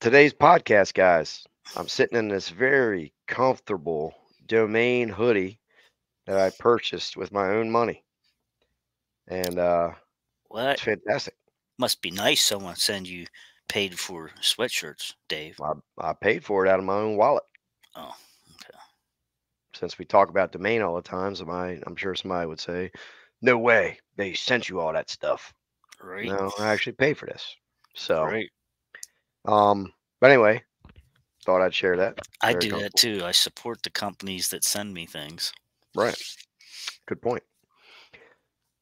Today's podcast, guys, I'm sitting in this very comfortable domain hoodie that I purchased with my own money, and What? it's fantastic. Must be nice someone send you paid for sweatshirts, Dave. I paid for it out of my own wallet. Oh, okay. Since we talk about domain all the time, I'm sure somebody would say, "No way, they sent you all that stuff." Right, No, I actually paid for this. So, right. but anyway, thought I'd share that. I Very do that comfortable. too. I support the companies that send me things. Right. Good point.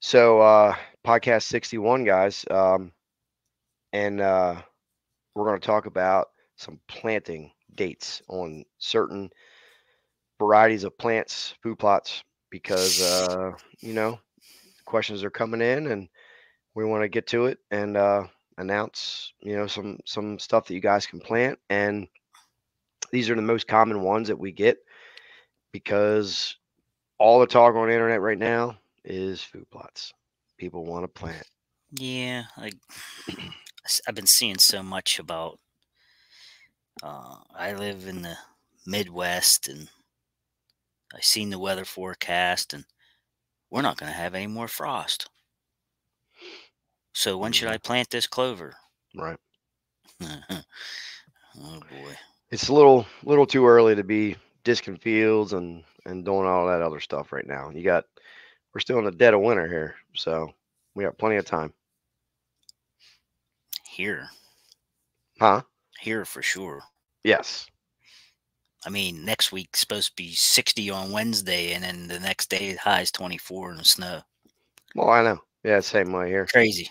So, podcast 61, guys. And we're going to talk about some planting dates on certain varieties of plants, food plots, because questions are coming in, and we want to get to it and announce some stuff that you guys can plant. And these are the most common ones that we get because all the talk on the internet right now is food plots. People want to plant. Yeah, I've been seeing so much about. I live in the Midwest, and I seen the weather forecast, and we're not going to have any more frost. So when should Mhm. I plant this clover? Right. Oh boy. It's a little too early to be disking fields and doing all that other stuff right now. We're still in the dead of winter here, so we got plenty of time. Here, Huh? here for sure. Yes. I mean, next week's supposed to be 60 on Wednesday, and then the next day the high is 24 and snow. Well, I know. Yeah, same way here. Crazy.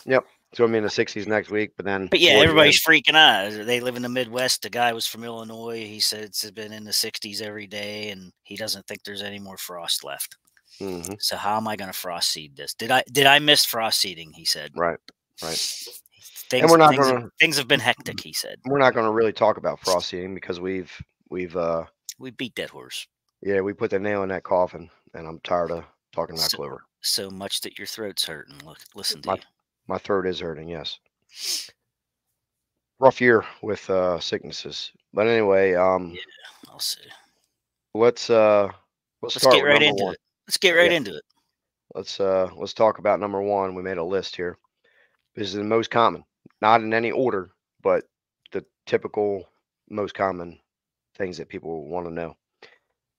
Yep. It's gonna be in the 60s next week, but then But yeah, towards the end, everybody's freaking out. They live in the Midwest. The guy was from Illinois. He said it's been in the 60s every day, and he doesn't think there's any more frost left. hmm So how am I going to frost seed this? Did I miss frost seeding? He said. right, right. And Things things have, things have been hectic. He said. we're not gonna really talk about frost seeding because we've We beat that horse yeah, we put the nail in that coffin, and I'm tired of talking about so, clover. so much that your throat's hurting. Look, listen to My you. my throat is hurting. Yes. Rough year with sicknesses. But anyway, Yeah, I'll see. let's uh let's Let's start get with right number into one. it. Let's get right Yeah, into it. let's talk about number one. We made a list here. This is the most common, not in any order, but the typical most common things that people want to know.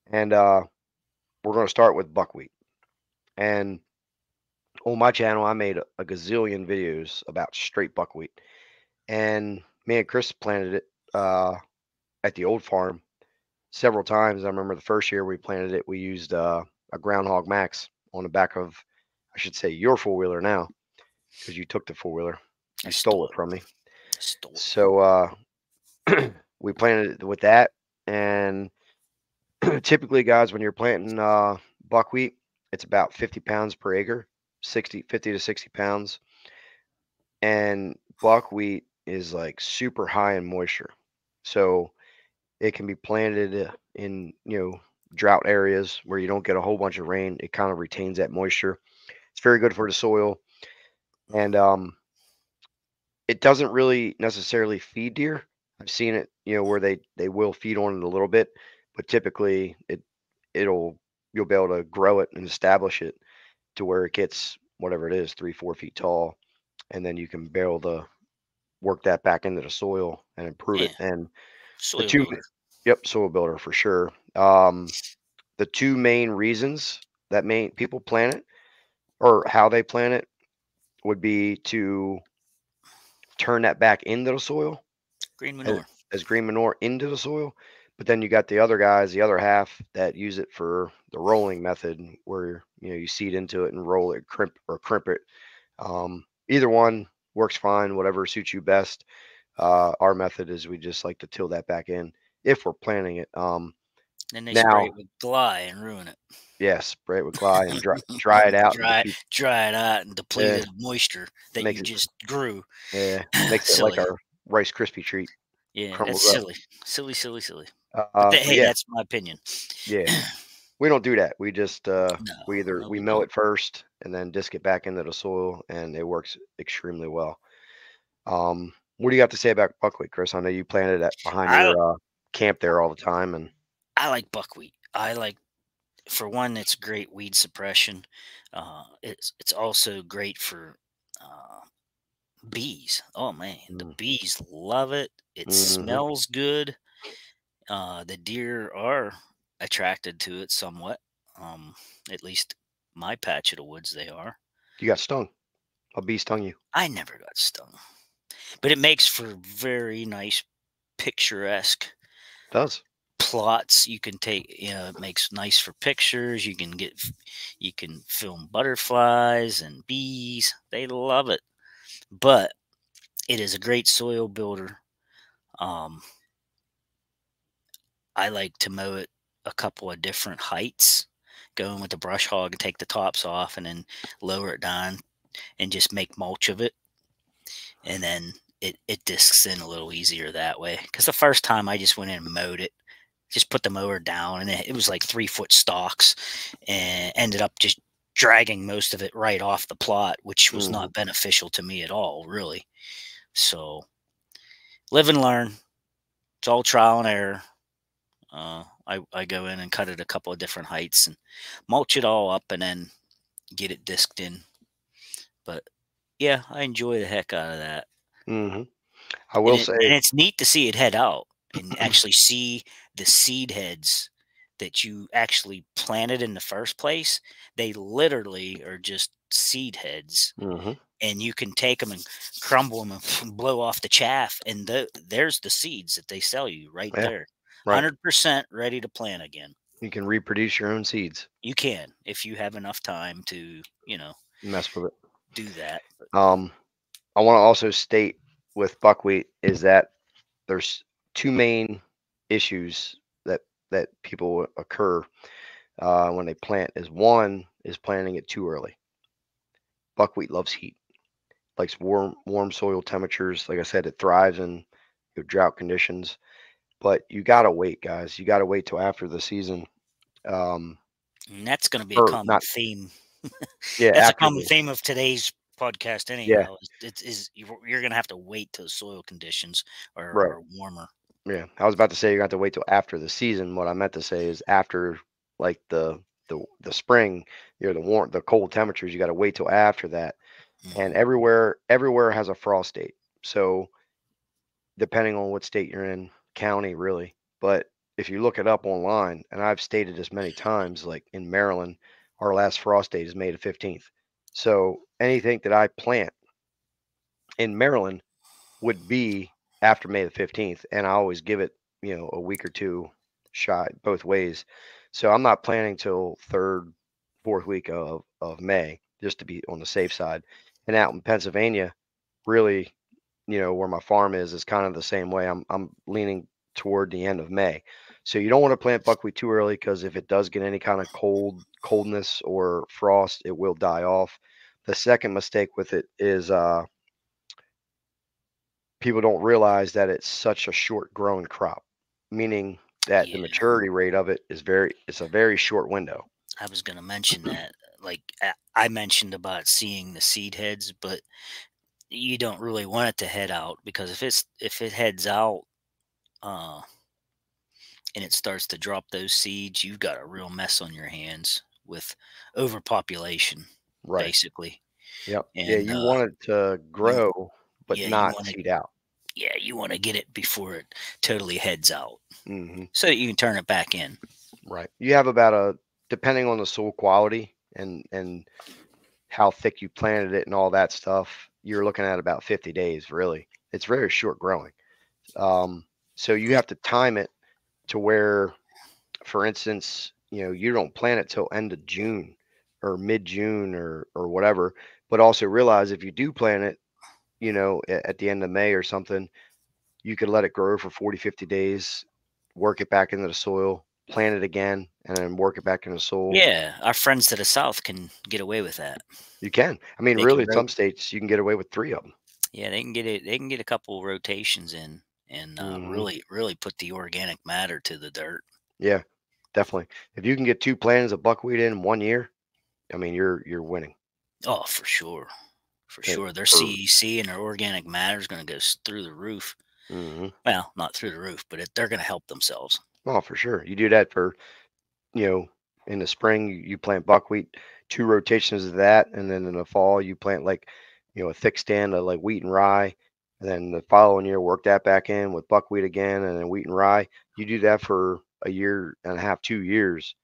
And we're going to start with buckwheat. And on my channel, I made a gazillion videos about straight buckwheat. And me and Chris planted it at the old farm several times. I remember the first year we planted it, we used a Groundhog Max on the back of, I should say, your four wheeler now, because you took the four wheeler. I You stole stole it from me. it. I stole it. So we planted it with that. And typically, guys, when you're planting buckwheat, it's about 50 pounds per acre, 50 to 60 pounds. And buckwheat is like super high in moisture. So it can be planted in, drought areas where you don't get a whole bunch of rain. It kind of retains that moisture. It's very good for the soil. And it doesn't really necessarily feed deer. I've seen it, where they will feed on it a little bit, but typically it'll you'll be able to grow it and establish it to where it gets whatever it is, 3, 4 feet tall, and then you can be able to work that back into the soil and improve it. Yeah, And the soil two, builder. yep, soil builder for sure. The two main reasons that main people plant it or how they plant it would be to turn that back into the soil Green as, manure. as green manure into the soil. But then you got the other guys, the other half that use it for the rolling method, where you seed into it and roll it, crimp it. Either one works fine, whatever suits you best. Our method is we just like to till that back in if we're planting it. Then they spray Now, it with Gly and ruin it. yes, spray it with Gly and dry it out and defeat. Dry it out and deplete Yeah, it of moisture that you makes it just grew. makes it like Silly. our Rice Krispie treat, Yeah, that's crumbles up. silly. Silly, silly, silly. But But hey, yeah, that's my opinion. yeah, we don't do that. We just No, we we mill don't. it first and then disc it back into the soil, and it works extremely well. Um, What do you have to say about buckwheat, Chris? I know you planted it behind I your camp there all the time, and I like buckwheat. I like, for one, it's great weed suppression. It's also great for uh, bees. Oh man, the mm, bees love it. It hmm smells good. The deer are attracted to it somewhat. Um, at least my patch of the woods, they are. you got stung. A bee stung you. I never got stung, but it makes for very nice, picturesque Does. plots. You can take, it makes nice for pictures. You can film butterflies and bees. They love it, but it is a great soil builder. Um, I like to mow it a couple of different heights, go in with the brush hog and take the tops off, and then lower it down and just make mulch of it, and then it discs in a little easier that way. Because the first time I just went in and mowed it, just put the mower down, and it was like 3 foot stalks, and ended up just dragging most of it right off the plot, which was Hmm not beneficial to me at all, really. So live and learn. It's all trial and error. I go in and cut it a couple of different heights and mulch it all up, and then get it disked in. But yeah, I enjoy the heck out of that. hmm I will And say, it's neat to see it head out and actually see the seed heads that you actually planted in the first place. They literally are just seed heads, hmm and you can take them and crumble them and blow off the chaff, and there's the seeds that they sell you right yeah, there. right. 100% ready to plant again. You can reproduce your own seeds. You can, if you have enough time to, Mess with it. do that. But Um, I want to also state with buckwheat is that there's two main issues that people occur when they plant. Is one is planting it too early. Buckwheat loves heat, likes warm soil temperatures. Like I said, it thrives in drought conditions. But you gotta wait, guys. You gotta wait till after the season. Um, and that's going to be a or common not, theme. yeah, That's a after common the, theme of today's podcast, yeah, anyhow. You're going to have to wait till soil conditions right. are warmer. Yeah, I was about to say you're gonna have to wait till after the season. What I meant to say is after like the spring, the cold temperatures. You got to wait till after that. And Hmm. everywhere has a frost date. So depending on what state you're in, county really. But if you look it up online, and I've stated this many times, like in Maryland, our last frost date is May the 15th. So anything that I plant in Maryland would be after May the 15th, and I always give it, a week or two shot both ways. So I'm not planning till third, fourth week of May, just to be on the safe side. And out in Pennsylvania, really, where my farm is kind of the same way. I'm leaning toward the end of May. So you don't want to plant buckwheat too early because if it does get any kind of coldness or frost, it will die off. The second mistake with it is people don't realize that it's such a short growing crop, meaning that the Yeah, maturity rate of it is it's a very short window. I was going to mention that. Like, I mentioned about seeing the seed heads, but you don't really want it to head out, because if it heads out, uh, and it starts to drop those seeds, you've got a real mess on your hands with overpopulation, Right. basically. Yep. Yeah, And you want it to you grow, but yeah, you not want to seed out. yeah, you want to get it before it totally heads out, Hmm so that you can turn it back in. Right. You have about depending on the soil quality and how thick you planted it and all that stuff, you're looking at about 50 days, really. It's very short growing. Um, so you Yeah, have to time it to where, for instance, you don't plant it till end of June or mid June or whatever. But also realize if you do plant it, at the end of May or something, you could let it grow for 40, 50 days, work it back into the soil, plant it again, and then work it back into the soil. yeah, our friends to the south can get away with that. You can. I mean, They can really, ro- some states you can get away with three of them. yeah, they can get it. They can get a couple rotations in, and Hmm really put the organic matter to the dirt. Yeah, definitely. If you can get two plantings of buckwheat in 1 year, I mean, you're winning. Oh, for sure, For sure. Their for CEC and their organic matter is going to go through the roof. mhm. Well, not through the roof, but they're going to help themselves. Oh, for sure. You do that for, you know, in the spring you plant buckwheat, 2 rotations of that, and then in the fall you plant like, a thick stand of like wheat and rye, and then the following year work that back in with buckwheat again and then wheat and rye. You do that for a year and a half, 2 years,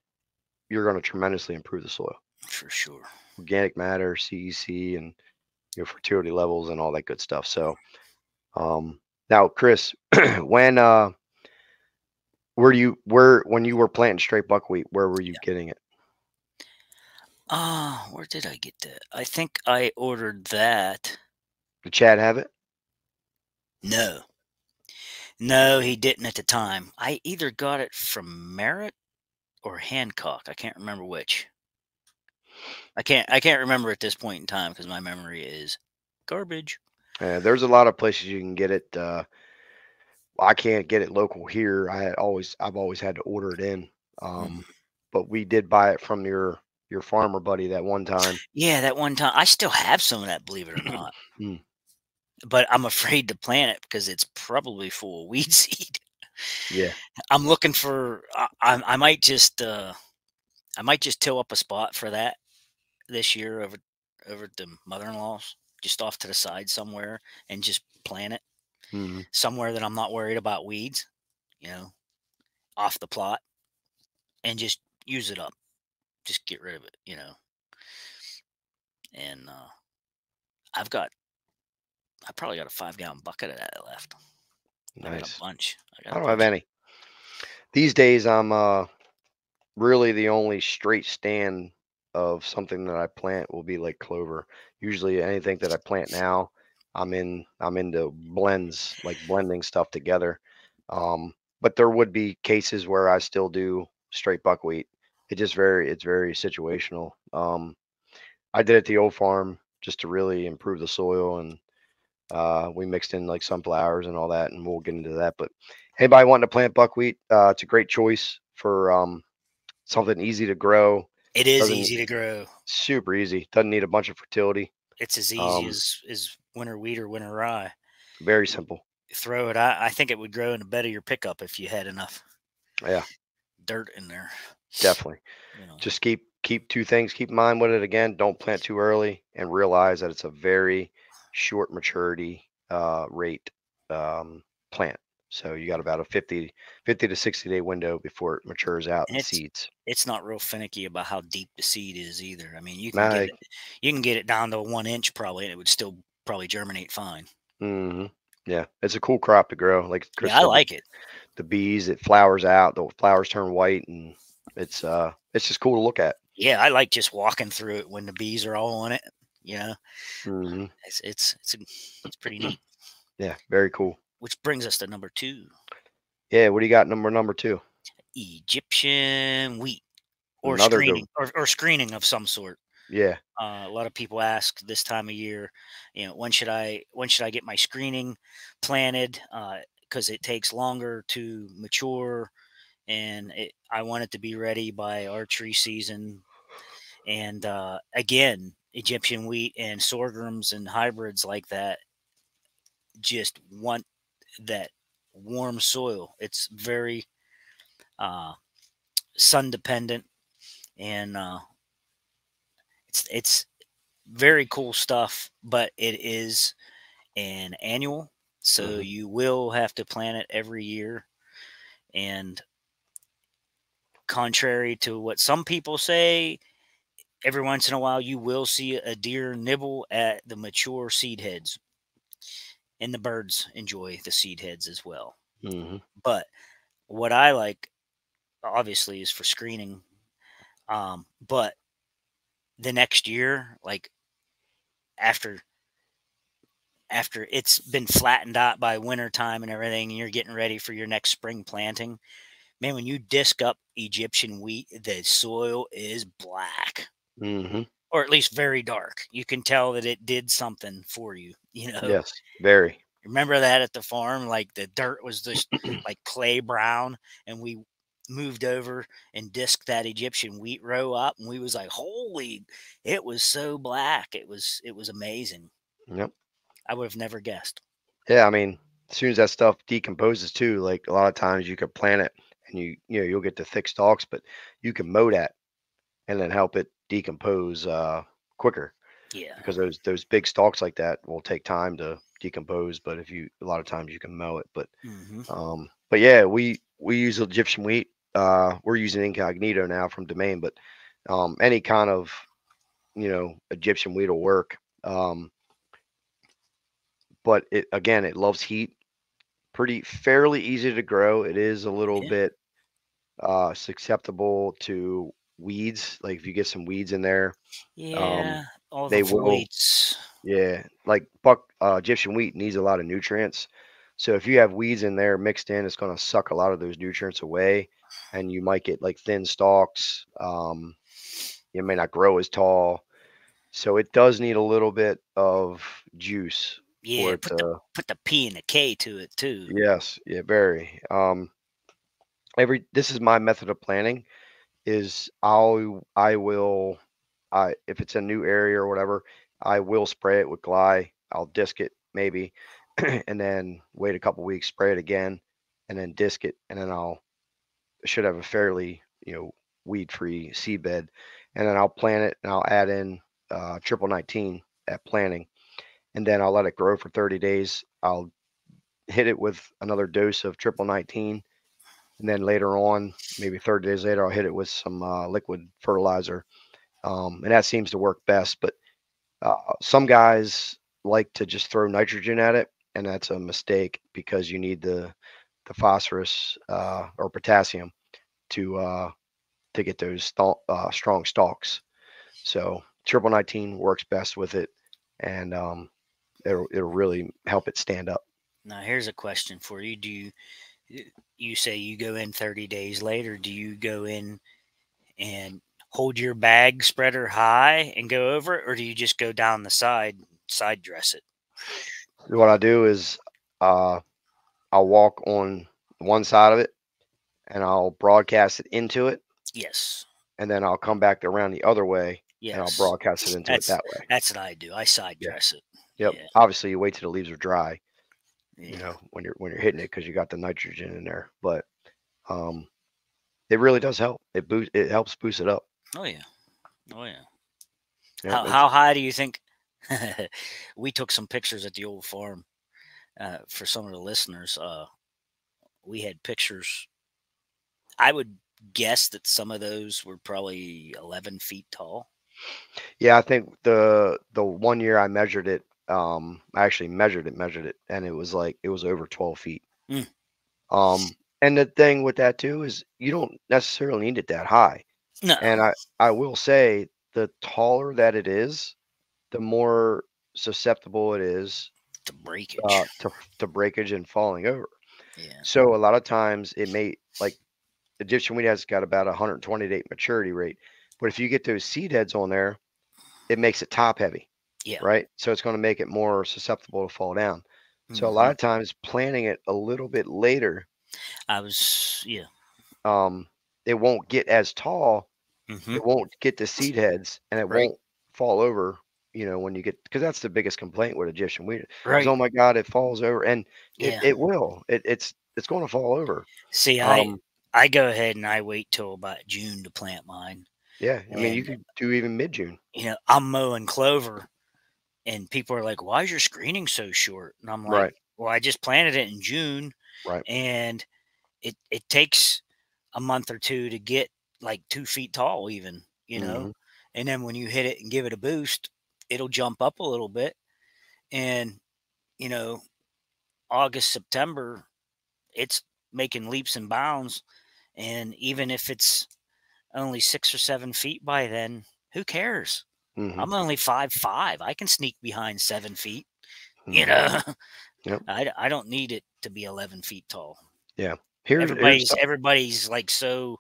you're going to tremendously improve the soil. For sure. Organic matter, CEC, and fertility levels and all that good stuff. So, now, Chris, when where when you were planting straight buckwheat, where were you getting it? Ah, where did I get that? I think I ordered that. Did Chad have it? No, no, he didn't at the time. I either got it from Merritt or Hancock. I can't remember which. I can't remember at this point in time because my memory is garbage. There's a lot of places you can get it. I can't get it local here. I've always had to order it in. Um, Mm. but we did buy it from your farmer buddy that one time. Yeah, that one time I still have some of that, believe it or not. Mm, But I'm afraid to plant it because it's probably full of weed seed. yeah. I'm looking for. I might just till up a spot for that this year over at the mother-in-law's, just off to the side somewhere, and just plant it Hmm. somewhere that I'm not worried about weeds. You know, off the plot, and just use it up. Just get rid of it. And I probably got a 5-gallon bucket of that left. I got a Nice. bunch. I got I a don't have bunch of. any these days. I'm really the only straight stand of something that I plant will be like clover. Usually anything that I plant now, I'm into blends, like blending stuff together. But there would be cases where I still do straight buckwheat. It's very situational. I did it at the old farm just to really improve the soil, and we mixed in like sunflowers and all that, and we'll get into that. But anybody wanting to plant buckwheat, it's a great choice for something easy to grow. It is Doesn't easy to grow. super easy. Doesn't need a bunch of fertility. It's as easy Um, as winter wheat or winter rye. very You simple. throw it. I think it would grow in the bed of your pickup if you had enough Yeah, dirt in there. definitely. You know, Just keep two things. Keep in mind with it again. Don't plant too early, and realize that it's a very short maturity rate plant. So you got about a 50 to 60-day window before it matures out and and seeds. it's not real finicky about how deep the seed is either. I mean, Now, you can get it down to 1 inch probably, and it would still probably germinate fine. yeah, it's a cool crop to grow. Like Chris Yeah, I said, like it. the bees, it flowers out, the flowers turn white, and it's just cool to look at. Yeah, I like just walking through it when the bees are all on it. You know, Hmm. it's pretty neat. Yeah, very cool. Which brings us to number two, Yeah, what do you got number two? Egyptian wheat or Another good. screening of some sort. Yeah. A lot of people ask this time of year, when should I get my screening planted? Because it takes longer to mature, and I want it to be ready by archery season. And again, Egyptian wheat and sorghums and hybrids like that just want that warm soil. It's very uh, sun dependent, and it's very cool stuff. But it is an annual, so Hmm. you will have to plant it every year. And contrary to what some people say, every once in a while you will see a deer nibble at the mature seed heads, and the birds enjoy the seed heads as well. Hmm. But what I like, obviously, is for screening. But the next year, like after it's been flattened out by winter time and everything, and you're getting ready for your next spring planting, man, when you disc up Egyptian wheat, the soil is black, Hmm. or at least very dark. You can tell that it did something for you. Yes, very. Remember that at the farm? Like the dirt was just like clay brown, and we moved over and disked that Egyptian wheat row up, and we was like, holy, it was so black. It was amazing. Yep. I would have never guessed. Yeah, I mean, as soon as that stuff decomposes too, like a lot of times you could plant it and you know you'll get the thick stalks, but you can mow that and then help it decompose quicker Yeah. because those big stalks like that will take time to decompose. But if you a lot of times you can mow it, Hmm. but yeah, we use Egyptian wheat. We're using incognito now from Domain, but any kind of Egyptian wheat will work. But it again, it loves heat. Pretty fairly easy to grow. It is a little Yeah. bit susceptible to weeds. Like if you get some weeds in there, um, Yeah. All the they will. voids. Yeah, like Egyptian wheat needs a lot of nutrients. So if you have weeds in there mixed in, it's going to suck a lot of those nutrients away, and you might get like thin stalks. You may not grow as tall. So it does need a little bit of juice for Yeah. it to. Put the P and the K to it too. Yes, yeah, very. This is my method of planting is I will if it's a new area or whatever, I will spray it with Gly. I'll disc it maybe, and then wait a couple weeks, spray it again, and then disc it, and then should have a fairly weed free seed bed, and then I'll plant it and I'll add in triple 19 at planting, and then I'll let it grow for 30 days. I'll hit it with another dose of triple 19, and then later on, maybe 30 days later, I'll hit it with some liquid fertilizer, and that seems to work best. But some guys like to just throw nitrogen at it, and that's a mistake because you need the phosphorus or potassium to uh, to get those strong stalks. So triple 19 works best with it, and it'll really help it stand up. Now here's a question for you. You say you go in 30 days later? Do you go in and hold your bag spreader high and go over it, or do you just go down the side dress it? What I do is uh, I'll walk on one side of it and I'll broadcast it into it, Yes. and then I'll come back around the other way and I'll Yes. broadcast it into it That's that way. that's what I do. I side Yeah. dress it. Yep. Yeah. Obviously, you wait till the leaves are dry, Yeah. when you're hitting it because you got the nitrogen in there. But um, it really does help. It helps boost it up. Oh yeah. Oh yeah. Yep. How high do you think? We took some pictures at the old farm for some of the listeners. We had pictures. I would guess that some of those were probably 11 feet tall. Yeah, I think the one year I measured it, I actually measured it, and it was over 12 feet. Mm, And the thing with that too is you don't necessarily need it that high. no, And I will say the taller that it is, the more susceptible it is the breakage. to breakage and falling over. Yeah. So a lot of times it may like Egyptian wheat has got about 120-day maturity rate, but if you get those seed heads on there, it makes it top heavy, Yeah. right? So it's going to make it more susceptible to fall down. So a lot Hmm. of times planting it a little bit later, Yeah. um, it won't get as tall, Hmm. it won't get the seed heads, and it Right. won't fall over. When you get because that's the biggest complaint with Egyptian wheat is Right. oh my god it falls over, and Yeah. it will it's going to fall over. See, Um, I go ahead and I wait till about June to plant mine, yeah, I mean you and could do even mid June, I'm mowing clover, and people are like, "Why is your screening so short?" And I'm like, right, "Well, I just planted it in June, right, and it takes a month or two to get like 2 feet tall, even, hmm and then when you hit it and give it a boost, it'll jump up a little bit, and you know, August, September, it's making leaps and bounds, and even if it's only 6 or 7 feet by then, who cares? hmm I'm only 5'5". I can sneak behind 7 feet. You hmm know, yep, I don't need it to be 11 feet tall. yeah. Here's Everybody's like so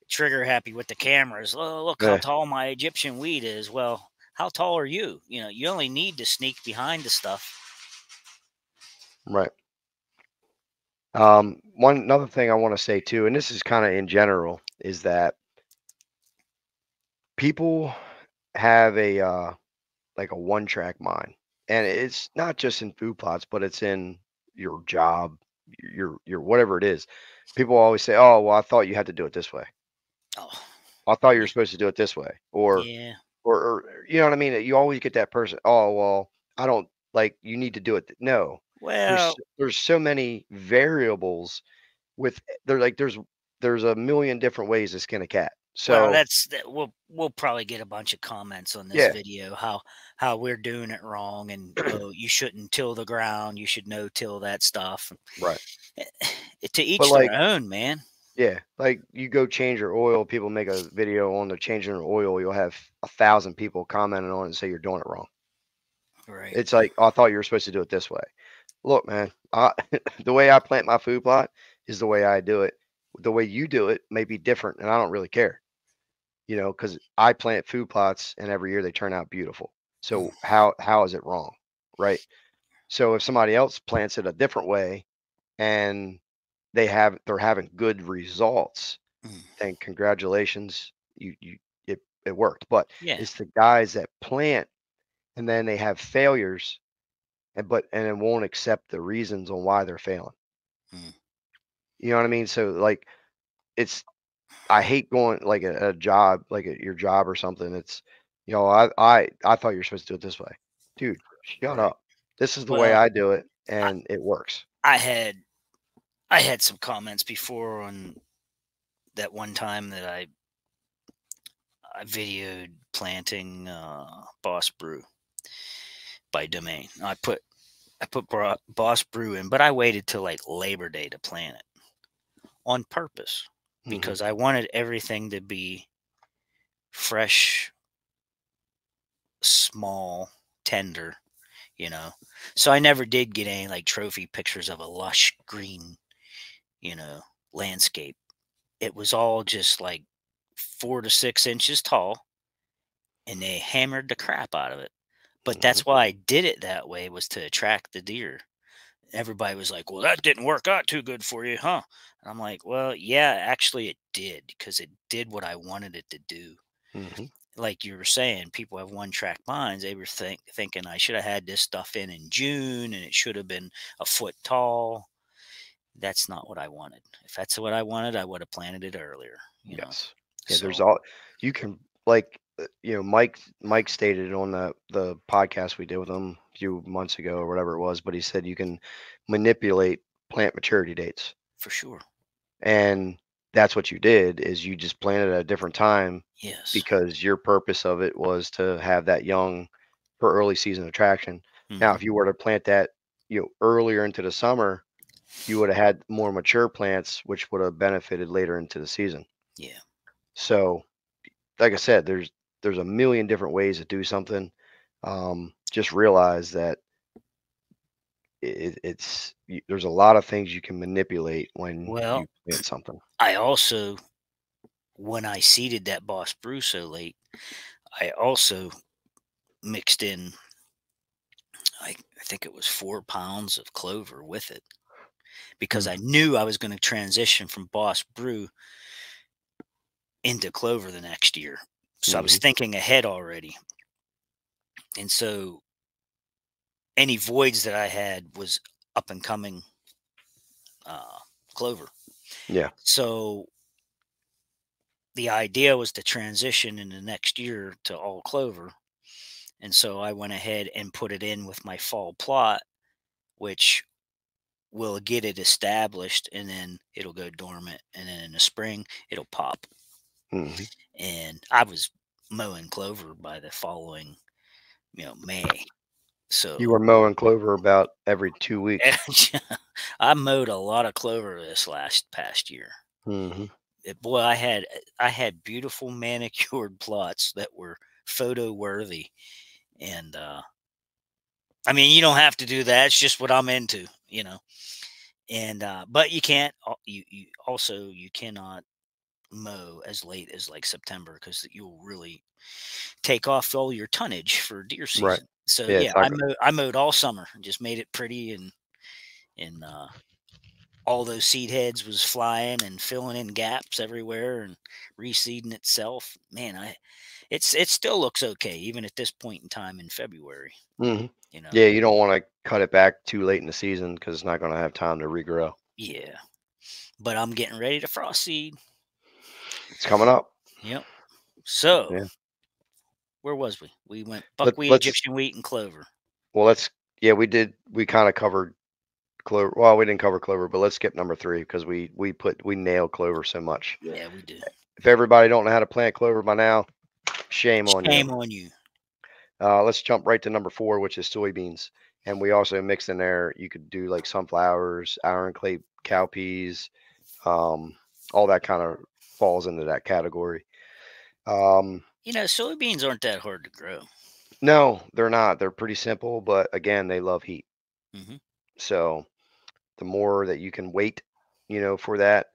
trigger happy with the cameras. Oh, look how yeah, tall my Egyptian wheat is. Well, how tall are you? You only need to sneak behind the stuff. right. One another thing I want to say too, and this is kind of in general, is that people have a like a one track mind. and it's not just in food plots, but it's in your job, your whatever it is. People always say, "Oh, well, I thought you had to do it this way. Oh, I thought you were yeah, supposed to do it this way," or yeah. you know what I mean? You always get that person, "Oh, well, I don't like you need to do it." No, Well, there's so many variables with there like there's a million different ways to skin a cat. well, So that's that. We'll probably get a bunch of comments on this yeah, video how we're doing it wrong, and oh, you shouldn't till the ground. You should no till that stuff. right. To But each their like own, man. yeah, like you go change your oil, people make a video on the changing your oil, you'll have 1,000 people commenting on it and say you're doing it wrong. Right. It's like, "Oh, I thought you were supposed to do it this way." Look, man, the way I plant my food plot is the way I do it. The way you do it may be different, and I don't really care, because I plant food plots and every year they turn out beautiful. Mm, So how is it wrong, right? So if somebody else plants it a different way and they're having good results, mm. then congratulations, it worked. But Yeah. it's the guys that plant and then they have failures and then won't accept the reasons on why they're failing. Mm. You know what I mean? So like it's I hate going like a job, like at your job or something. It's I thought you were supposed to do it this way. Dude, shut Right. up. This is the way Well, I do it I, and it works. I had I had some comments before on that one time that I videoed planting Boss Brew by Domain. I put Boss Brew in, but I waited till like Labor Day to plant it on purpose Hmm. because I wanted everything to be fresh, small, tender, you know. So I never did get any like trophy pictures of a lush green, you know, landscape. It was all just like 4 to 6 inches tall, and they hammered the crap out of it. But Hmm. that's why I did it that way, was to attract the deer. Everybody was like, "Well, that didn't work out too good for you, huh?" And I'm like, "Well, yeah, actually it did, because it did what I wanted it to do." Hmm. Like you were saying, people have one track minds. They were thinking I should have had this stuff in June and it should have been a foot tall. That's not what I wanted. If that's what I wanted, I would have planted it earlier, you know. Yes. Yeah, there's So all you can like Mike stated on the podcast we did with him a few months ago or whatever it was, but he said you can manipulate plant maturity dates. for sure. And that's what you did is you just planted at a different time Yes. because your purpose of it was to have that young for early season attraction. Now, Hmm. if you were to plant that, earlier into the summer, you would have had more mature plants, which would have benefited later into the season. Yeah. So, like I said, there's a million different ways to do something. Just realize that there's a lot of things you can manipulate when Well, you plant something. I also, when I seeded that Boss Brew so late, I also mixed in, I think it was 4 pounds of clover with it, because Hmm. I knew I was going to transition from Boss Brew into clover the next year. So I was Hmm. thinking ahead already. And so any voids that I had was up and coming uh, clover. Yeah. So the idea was to transition in the next year to all clover. And so I went ahead and put it in with my fall plot, which will get it established, and then it'll go dormant. And then in the spring, it'll pop. Hmm. And I was mowing clover by the following, May. You So were mowing clover about every 2 weeks. I mowed a lot of clover this last past year. Mhm. Boy, I had beautiful manicured plots that were photo worthy, and I mean, you don't have to do that. It's just what I'm into. And but you can't. You cannot mow as late as like September, because you'll really take off all your tonnage for deer Right. season. So Yeah, yeah, it's not I go mowed all summer and just made it pretty, and all those seed heads was flying and filling in gaps everywhere and reseeding itself. Man, it still looks okay even at this point in time in February. Mhm. You know, Yeah, you don't wanna cut it back too late in the season because it's not gonna have time to regrow. yeah. But I'm getting ready to frost seed. It's coming up. Yep. So Yeah. where was we? We went Let buckwheat, let's Egyptian wheat, and clover. well, let's yeah, we kinda covered clover. Well, we didn't cover clover, but let's skip number 3 because we nailed clover so much. Yeah, we do. If everybody don't know how to plant clover by now, shame on you. Shame on you. Let's jump right to number 4, which is soybeans. And we also mixed in there, you could do like sunflowers, iron clay cowpeas, um, all that kind of falls into that category. Um, Soybeans aren't that hard to grow. no, they're not. They're pretty simple, but again, they love heat. Hmm. So the more that you can wait, for that,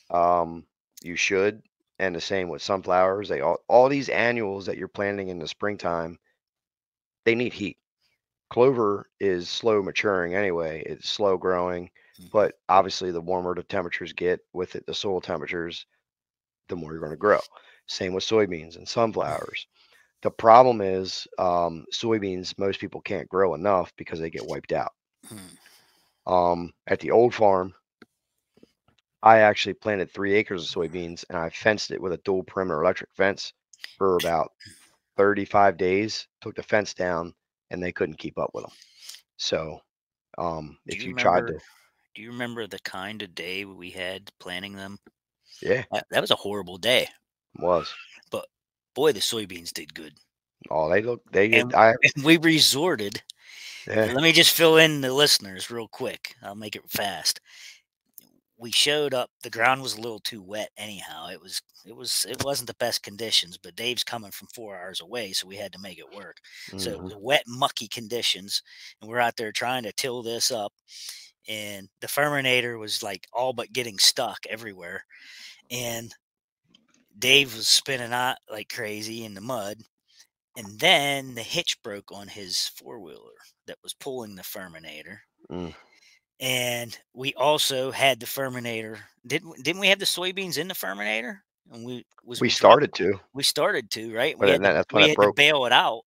um, you should. And the same with sunflowers. They all these annuals that you're planting in the springtime, they need heat. Clover is slow maturing anyway. It's slow growing, Hmm. but obviously the warmer the temperatures get with it, the soil temperatures, the more you're going to grow. Same with soybeans and sunflowers. The problem is soybeans, most people can't grow enough because they get wiped out. At the old farm, I actually planted 3 acres of soybeans and I fenced it with a dual perimeter electric fence for about 35 days, took the fence down, and they couldn't keep up with them. So Do if you you tried remember? to, Do you remember the kind of day we had planting them? yeah, That was a horrible day, was. but boy, the soybeans did good. Oh, they And, get I and we resorted. yeah. Let me just fill in the listeners real quick. I'll make it fast. We showed up. The ground was a little too wet anyhow. It wasn't the best conditions, but Dave's coming from 4 hours away, so we had to make it work. So it Mhm. was wet, mucky conditions, and we're out there trying to till this up. And the ferminator was like all but getting stuck everywhere. And Dave was spinning out like crazy in the mud. And then the hitch broke on his four wheeler that was pulling the ferminator. Mm. And we also had the ferminator. Didn't we have the soybeans in the ferminator? And We we dropped. started to, We started to, right. but then that's when We it had to broke. bail it out.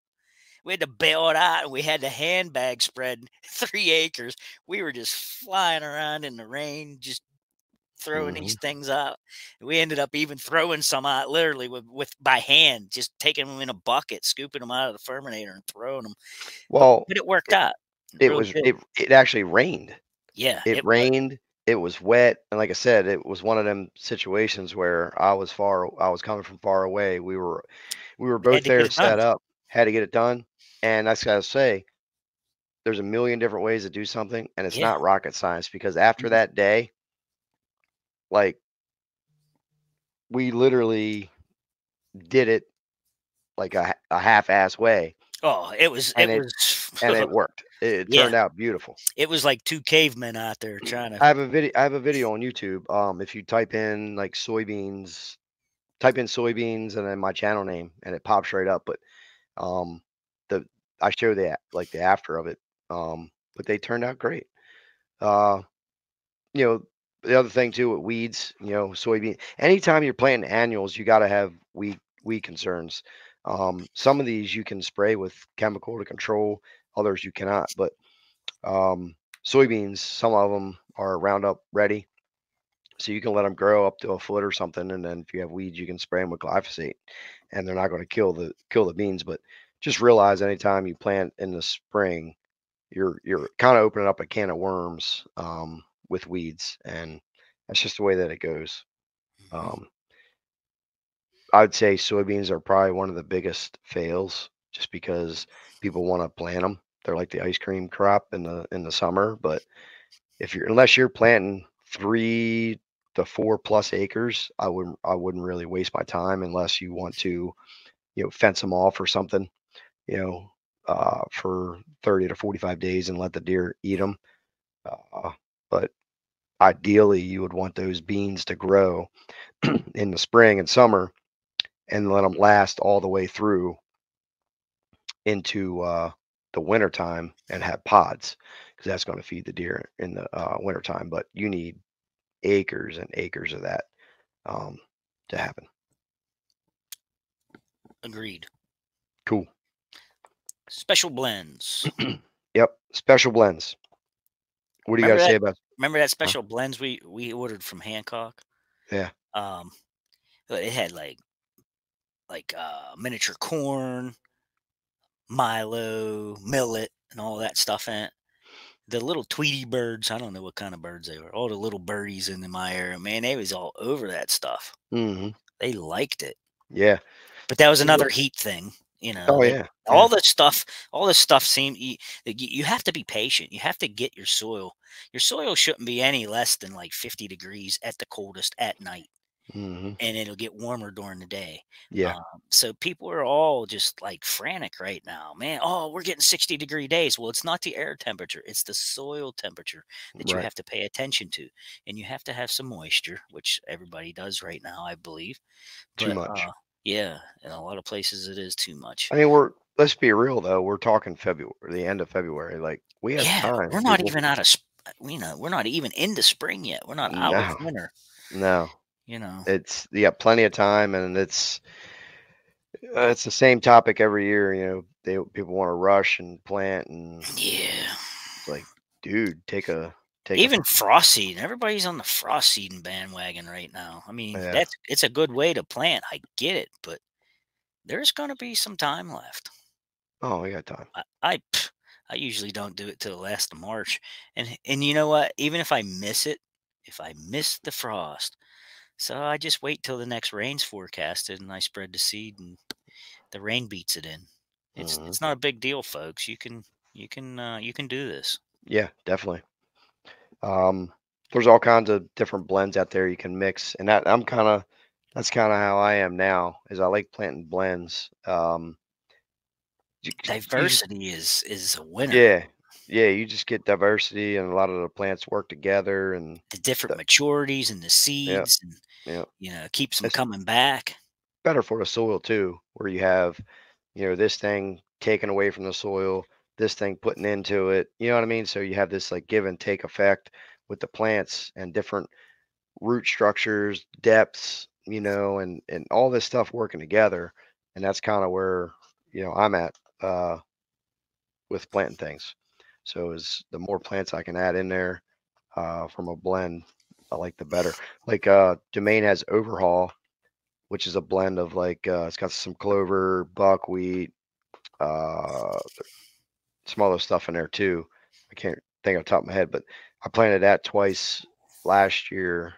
We had to bail it out, and we had the handbag spread 3 acres. We were just flying around in the rain, just throwing Mhm. these things out. We ended up even throwing some out literally with by hand, just taking them in a bucket, scooping them out of the ferminator and throwing them. But Well, but it worked it out it really was good. it actually rained. Yeah, It it was. rained, it was wet, and like I said, it was one of them situations where I was coming from far away. We were We had both to get there it done. set up, had to get it done, and I just gotta say, there's a million different ways to do something, and it's Yeah. not rocket science because after Mhm. that day, like, we literally did it like a half-ass way, Oh, and it and it worked. It yeah, turned out beautiful. it was like 2 cavemen out there trying to. I have a video on YouTube. If you type in soybeans and then my channel name, and it pops right up. But um, the I show the after of it. But they turned out great. Uh, you know, the other thing too with weeds, soybean. Anytime you're planting annuals, you got to have weed concerns. Some of these you can spray with chemical to control, others you cannot. But um, soybeans, some of them are Roundup ready, so you can let them grow up to a foot or something, and then if you have weeds, you can spray them with glyphosate, and they're not going to kill the beans. But just realize anytime you plant in the spring, you're kind of opening up a can of worms with weeds, and that's just the way that it goes. Mhm. Um, I'd say soybeans are probably one of the biggest fails, just because people want to plant them. They're like the ice cream crop in the summer, but if you're unless you're planting 3 to 4 plus acres, I wouldn't really waste my time unless you want to, fence them off or something, you know, for 30 to 45 days and let the deer eat them. But ideally, you would want those beans to grow in the spring and summer and let them last all the way through into the winter time and have pods because that's going to feed the deer in the winter time. But you need acres and acres of that um, to happen. Agreed. Cool. Special blends. Yep. Special blends. What do you got Remember to say that? about? Remember that Huh? special blends we ordered from Hancock? Yeah. Um, it had miniature corn, Milo, millet, and all that stuff in it. The little Tweety birds, I don't know what kind of birds they were. All the little birdies in my area, man, they was all over that stuff. Hmm. They liked it. Yeah. But that was It wa- another heat thing, you know. Oh They yeah. Yeah. all this stuff seem you have to be patient. You have to get your soil. Your soil shouldn't be any less than like 50 degrees at the coldest at night, Hmm. and it'll get warmer during the day. Yeah. Um, so people are all just like frantic right now, man. Oh, we're getting 60-degree days. Well, it's not the air temperature; it's the soil temperature that you Right. have to pay attention to, and you have to have some moisture, which everybody does right now, I believe. Too But much. yeah, in a lot of places it is too much. I mean, let's be real though. We're talking February, the end of February. Like we have Yeah, time. we're not People. even out of we're not even into spring yet. We're not out of No. winter. No. You know. It's you got plenty of time, and it's the same topic every year. People want to rush and plant, and Yeah. it's like, dude, take a Even frost seeding. Everybody's on the frost seeding bandwagon right now. I mean, yeah. it's a good way to plant. I get it, but there's going to be some time left. Oh, we got time. I usually don't do it till the last of March, and you know what? Even if I miss it, if I miss the frost, so I just wait till the next rain's forecasted, and I spread the seed, and the rain beats it in. Hmm. It's not a big deal, folks. You can do this. Yeah, definitely. Um, there's all kinds of different blends out there you can mix, and that's kind of how I am now. Is I like planting blends. You just Diversity is a winner. yeah, yeah, you just get diversity, and a lot of the plants work together, and The different the, maturities and the yeah, seeds, and yeah. keeps them It's coming back. better for the soil too, where you have this thing taken away from the soil, this thing putting into it. You know what I mean? So you have this like give and take effect with the plants and different root structures, depths, and all this stuff working together. And that's kind of where, I'm at with planting things. So is the more plants I can add in there from a blend, I like the better. Like Domain has Overhaul, which is a blend of like it's got some clover, buckwheat, uh, some other stuff in there too. I can't think off the top of my head, but I planted that twice last year.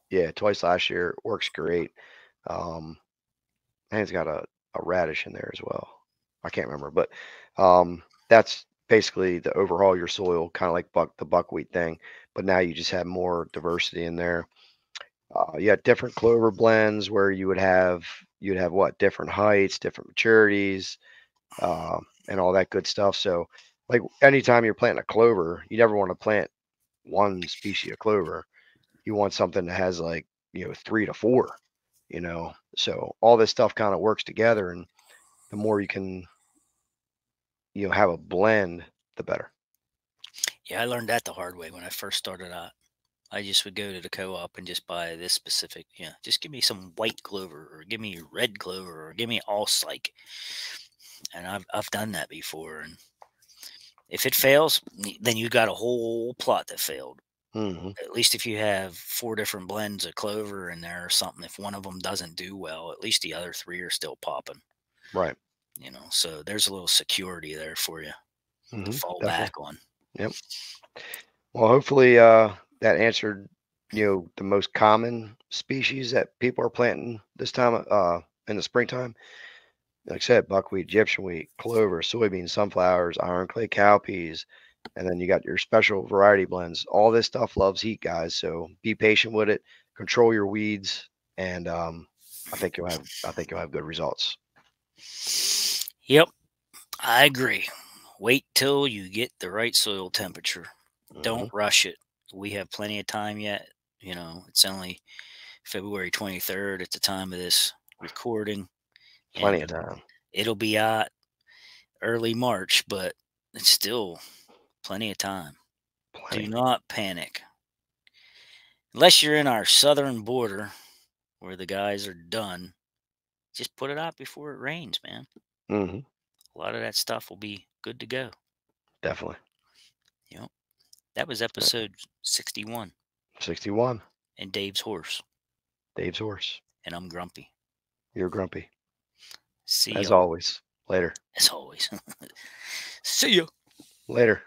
Yeah, twice last year. Works great. Um, I think it's got a radish in there as well. I can't remember, but that's basically to overhaul your soil, kind of like the buckwheat thing. But now you just have more diversity in there. You got different clover blends where you'd have what different heights, different maturities, and all that good stuff. So, like anytime you're planting a clover, you never want to plant one species of clover. You want something that has like 3 to 4. So all this stuff kind of works together, and the more you can have a blend, the better. Yeah, I learned that the hard way when I first started out. I just would go to the co-op and just buy this specific, just give me some white clover or give me red clover or give me allspike. And I've done that before. And if it fails, then you got a whole plot that failed. Hmm. At least if you have 4 different blends of clover in there or something, if one of them doesn't do well, at least the other 3 are still popping, Right. So there's a little security there for you to Hmm. fall Definitely. back on. Yep. Well, hopefully that answered the most common species that people are planting this time in the springtime. Like I said, buckwheat, Egyptian wheat, clover, soybeans, sunflowers, iron clay cowpeas, and then you got your special variety blends. All this stuff loves heat, guys. So be patient with it. Control your weeds, and I think you'll have good results. Yep, I agree. Wait till you get the right soil temperature. Don't Hmm. rush it. We have plenty of time yet. It's only February 23rd at the time of this recording, Plenty and of time. it'll be out early March, but it's still plenty of time. Do Plenty. not panic. Unless you're in our southern border where the guys are done, just put it out before it rains, man. Hmm. A lot of that stuff will be good to go. Definitely. Yep. That was episode 61. 61. And Dave's horse. Dave's horse. And I'm grumpy. You're grumpy. See As y'all. always. Later. As always. See ya. Later.